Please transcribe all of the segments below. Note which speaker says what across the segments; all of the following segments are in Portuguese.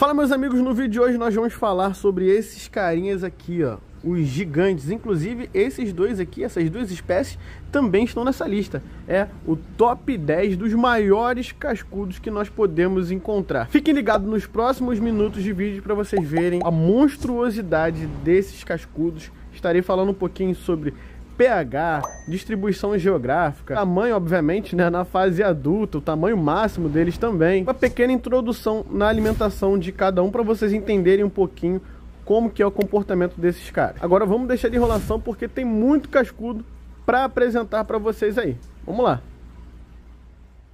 Speaker 1: Fala, meus amigos, no vídeo de hoje nós vamos falar sobre esses carinhas aqui, ó, os gigantes. Inclusive esses dois aqui, essas duas espécies também estão nessa lista. É o top 10 dos maiores cascudos que nós podemos encontrar. Fiquem ligados nos próximos minutos de vídeo para vocês verem a monstruosidade desses cascudos. Estarei falando um pouquinho sobre pH, distribuição geográfica, tamanho, obviamente, né, na fase adulta, o tamanho máximo deles também. Uma pequena introdução na alimentação de cada um para vocês entenderem um pouquinho como que é o comportamento desses caras. Agora vamos deixar de enrolação porque tem muito cascudo para apresentar para vocês aí. Vamos lá.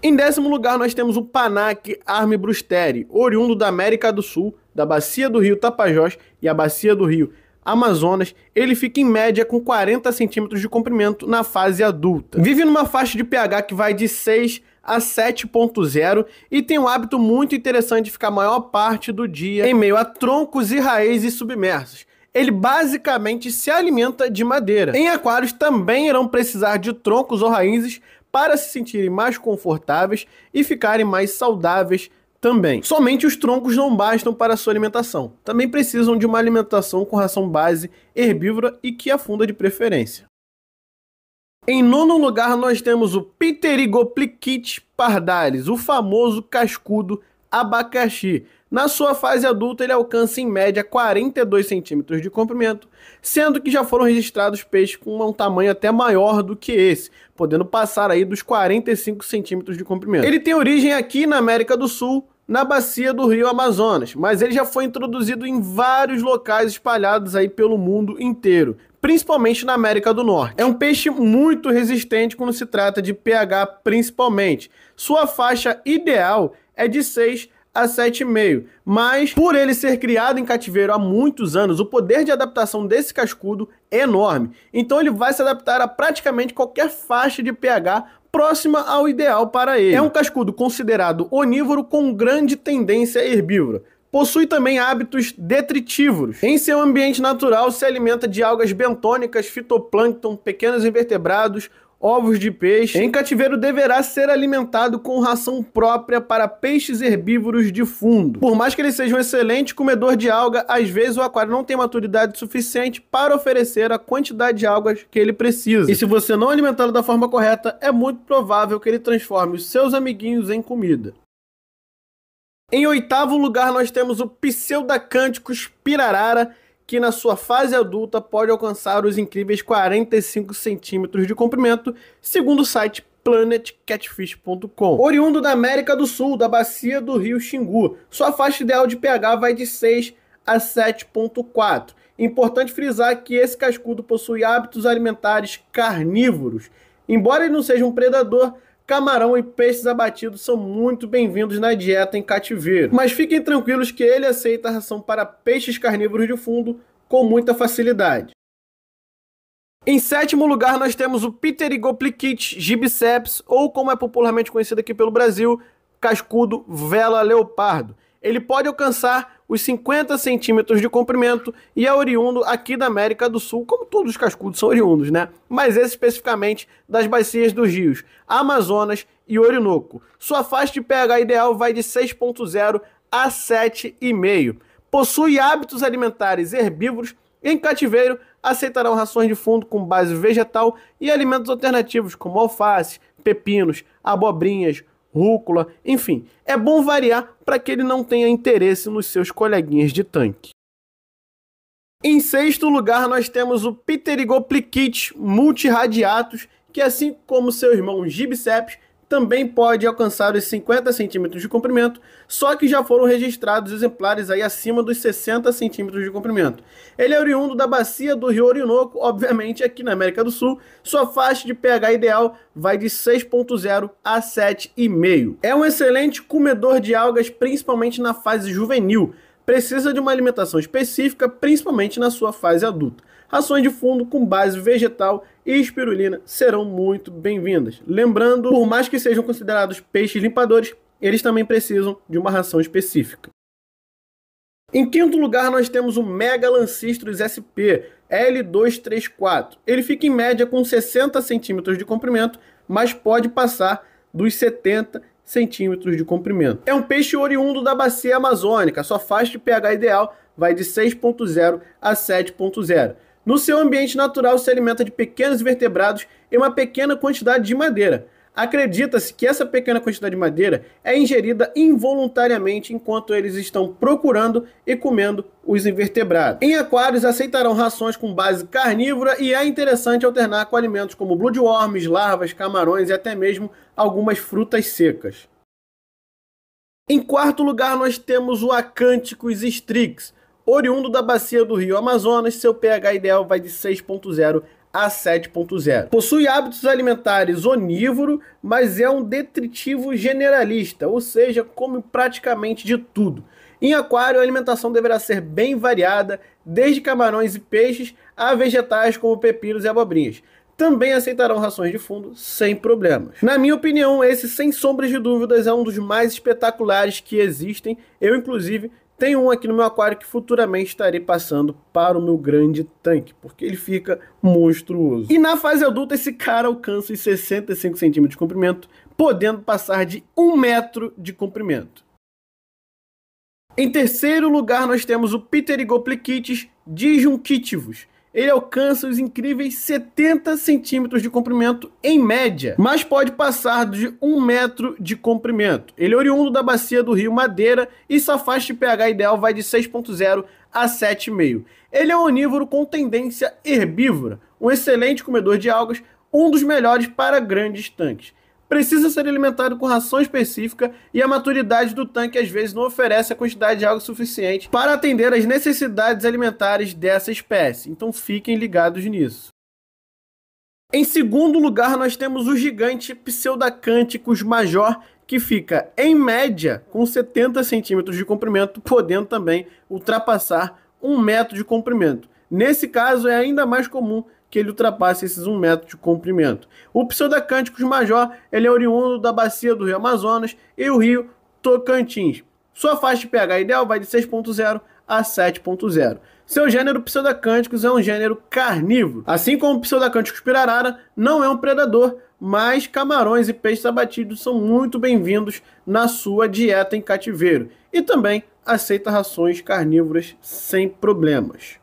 Speaker 1: Em 10º lugar nós temos o Panaque armibrusteri, oriundo da América do Sul, da bacia do rio Tapajós e a bacia do rio Amazonas. Ele fica em média com 40 centímetros de comprimento na fase adulta. Vive numa faixa de pH que vai de 6 a 7.0 e tem um hábito muito interessante de ficar a maior parte do dia em meio a troncos e raízes submersos. Ele basicamente se alimenta de madeira. Em aquários também irão precisar de troncos ou raízes para se sentirem mais confortáveis e ficarem mais saudáveis também. Somente os troncos não bastam para a sua alimentação. Também precisam de uma alimentação com ração base herbívora e que afunda de preferência. Em 9º lugar nós temos o Pterigoplichite pardalis, o famoso cascudo abacaxi. Na sua fase adulta ele alcança em média 42 centímetros de comprimento, sendo que já foram registrados peixes com um tamanho até maior do que esse, podendo passar aí dos 45 centímetros de comprimento. Ele tem origem aqui na América do Sul, na bacia do rio Amazonas, mas ele já foi introduzido em vários locais espalhados aí pelo mundo inteiro, principalmente na América do Norte. É um peixe muito resistente quando se trata de pH principalmente. Sua faixa ideal é de 6 a 7,5, mas por ele ser criado em cativeiro há muitos anos, o poder de adaptação desse cascudo é enorme. Então ele vai se adaptar a praticamente qualquer faixa de pH próxima ao ideal para ele. É um cascudo considerado onívoro com grande tendência herbívora. Possui também hábitos detritívoros. Em seu ambiente natural se alimenta de algas bentônicas, fitoplâncton, pequenos invertebrados, ovos de peixe. Em cativeiro deverá ser alimentado com ração própria para peixes herbívoros de fundo. Por mais que ele seja um excelente comedor de alga, às vezes o aquário não tem maturidade suficiente para oferecer a quantidade de algas que ele precisa. E se você não alimentá-lo da forma correta, é muito provável que ele transforme os seus amiguinhos em comida. Em 8º lugar nós temos o Pseudacanthus pirarara, que na sua fase adulta pode alcançar os incríveis 45 centímetros de comprimento, segundo o site planetcatfish.com. Oriundo da América do Sul, da bacia do rio Xingu, sua faixa ideal de pH vai de 6 a 7.4. Importante frisar que esse cascudo possui hábitos alimentares carnívoros. Embora ele não seja um predador, camarão e peixes abatidos são muito bem-vindos na dieta em cativeiro. Mas fiquem tranquilos que ele aceita a ração para peixes carnívoros de fundo com muita facilidade. Em 7º lugar nós temos o Pterigoplichite gibiceps, ou como é popularmente conhecido aqui pelo Brasil, cascudo vela leopardo. Ele pode alcançar os 50 centímetros de comprimento e é oriundo aqui da América do Sul, como todos os cascudos são oriundos, né? Mas esse especificamente das bacias dos rios Amazonas e Orinoco. Sua faixa de pH ideal vai de 6.0 a 7,5. Possui hábitos alimentares herbívoros. Em cativeiro aceitarão rações de fundo com base vegetal e alimentos alternativos como alface, pepinos, abobrinhas, rúcula, enfim, é bom variar para que ele não tenha interesse nos seus coleguinhas de tanque. Em 6º lugar nós temos o Pterigoplichite multiradiatus, que assim como seu irmão gibiceps, também pode alcançar os 50 centímetros de comprimento, só que já foram registrados exemplares aí acima dos 60 centímetros de comprimento. Ele é oriundo da bacia do rio Orinoco, obviamente aqui na América do Sul. Sua faixa de pH ideal vai de 6.0 a 7,5. É um excelente comedor de algas, principalmente na fase juvenil. Precisa de uma alimentação específica, principalmente na sua fase adulta. Rações de fundo com base vegetal e espirulina serão muito bem-vindas. Lembrando, por mais que sejam considerados peixes limpadores, eles também precisam de uma ração específica. Em 5º lugar nós temos o Megalancistrus sp L234. Ele fica em média com 60 centímetros de comprimento, mas pode passar dos 70 centímetros de comprimento. É um peixe oriundo da bacia amazônica, sua faixa de pH ideal vai de 6.0 a 7.0. No seu ambiente natural se alimenta de pequenos vertebrados e uma pequena quantidade de madeira. Acredita-se que essa pequena quantidade de madeira é ingerida involuntariamente enquanto eles estão procurando e comendo os invertebrados. Em aquários aceitarão rações com base carnívora e é interessante alternar com alimentos como bloodworms, larvas, camarões e até mesmo algumas frutas secas. Em quarto lugar nós temos o Acânticos strix. Oriundo da bacia do rio Amazonas, seu pH ideal vai de 6.0 a 7.0. Possui hábitos alimentares onívoro, mas é um detritivo generalista, ou seja, come praticamente de tudo. Em aquário, a alimentação deverá ser bem variada, desde camarões e peixes a vegetais como pepinos e abobrinhas. Também aceitarão rações de fundo sem problemas. Na minha opinião, esse, sem sombras de dúvidas, é um dos mais espetaculares que existem. Eu, inclusive, tenho um aqui no meu aquário que futuramente estarei passando para o meu grande tanque, porque ele fica monstruoso. E na fase adulta esse cara alcança os 65 centímetros de comprimento, podendo passar de 1 metro de comprimento. Em terceiro lugar nós temos o Pterigoplichites disjunctivus. Ele alcança os incríveis 70 centímetros de comprimento em média, mas pode passar de 1 metro de comprimento. Ele é oriundo da bacia do rio Madeira e sua faixa de pH ideal vai de 6.0 a 7,5. Ele é um onívoro com tendência herbívora, um excelente comedor de algas, um dos melhores para grandes tanques. Precisa ser alimentado com ração específica e a maturidade do tanque às vezes não oferece a quantidade de água suficiente para atender às necessidades alimentares dessa espécie, então fiquem ligados nisso. Em segundo lugar nós temos o gigante Pseudacânticos major, que fica em média com 70 centímetros de comprimento, podendo também ultrapassar 1 metro de comprimento. Nesse caso é ainda mais comum que ele ultrapasse esses 1 metro de comprimento. O Pseudacânticos major, ele é oriundo da bacia do rio Amazonas e o rio Tocantins. Sua faixa de pH ideal vai de 6.0 a 7.0. Seu gênero Pseudacânticos é um gênero carnívoro. Assim como o Pseudacânticos pirarara, não é um predador, mas camarões e peixes abatidos são muito bem-vindos na sua dieta em cativeiro. E também aceita rações carnívoras sem problemas.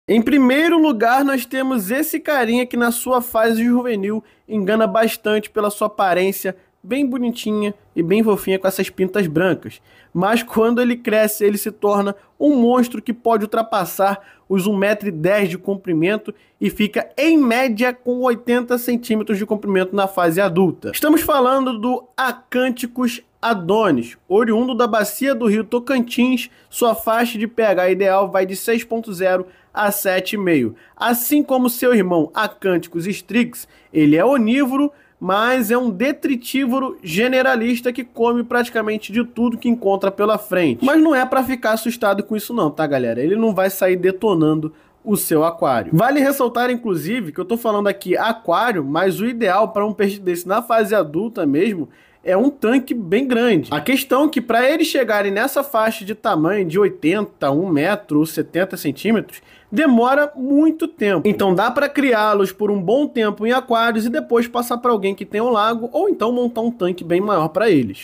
Speaker 1: Em primeiro lugar, nós temos esse carinha que na sua fase juvenil engana bastante pela sua aparência bem bonitinha e bem fofinha com essas pintas brancas. Mas quando ele cresce, ele se torna um monstro que pode ultrapassar os 1,10 m de comprimento e fica em média com 80 centímetros de comprimento na fase adulta. Estamos falando do Acânticos adonis, oriundo da bacia do rio Tocantins. Sua faixa de pH ideal vai de 6.0 a 7,5. Assim como seu irmão Acânticos strix, ele é onívoro, mas é um detritívoro generalista que come praticamente de tudo que encontra pela frente. Mas não é para ficar assustado com isso não, tá galera? Ele não vai sair detonando o seu aquário. Vale ressaltar, inclusive, que eu tô falando aqui aquário, mas o ideal para um peixe desse na fase adulta mesmo é um tanque bem grande. A questão é que para eles chegarem nessa faixa de tamanho de 80, 1 metro ou 70 centímetros, demora muito tempo. Então dá para criá-los por um bom tempo em aquários e depois passar para alguém que tem um lago ou então montar um tanque bem maior para eles.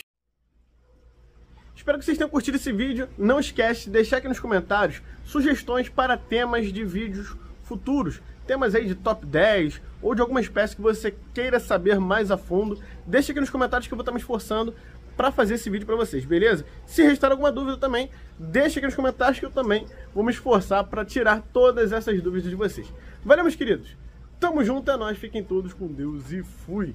Speaker 1: Espero que vocês tenham curtido esse vídeo. Não esquece de deixar aqui nos comentários sugestões para temas de vídeos futuros. Temas aí de top 10 ou de alguma espécie que você queira saber mais a fundo. Deixa aqui nos comentários que eu vou estar me esforçando para fazer esse vídeo para vocês, beleza? Se restar alguma dúvida também, deixa aqui nos comentários que eu também vou me esforçar para tirar todas essas dúvidas de vocês. Valeu, meus queridos. Tamo junto, é nóis. Fiquem todos com Deus e fui!